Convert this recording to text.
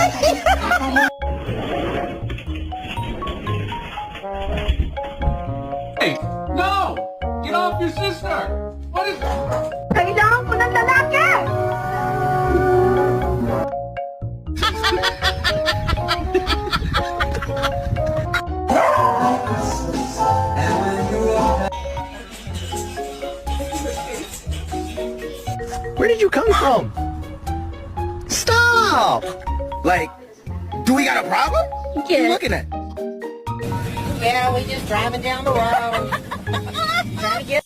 Hey, no! Get off your sister! What is... Kailangan ko ng lalaki! Where did you come from? Stop! Like, do we got a problem? What are you looking at? Yeah, we just driving down the road. Trying to get...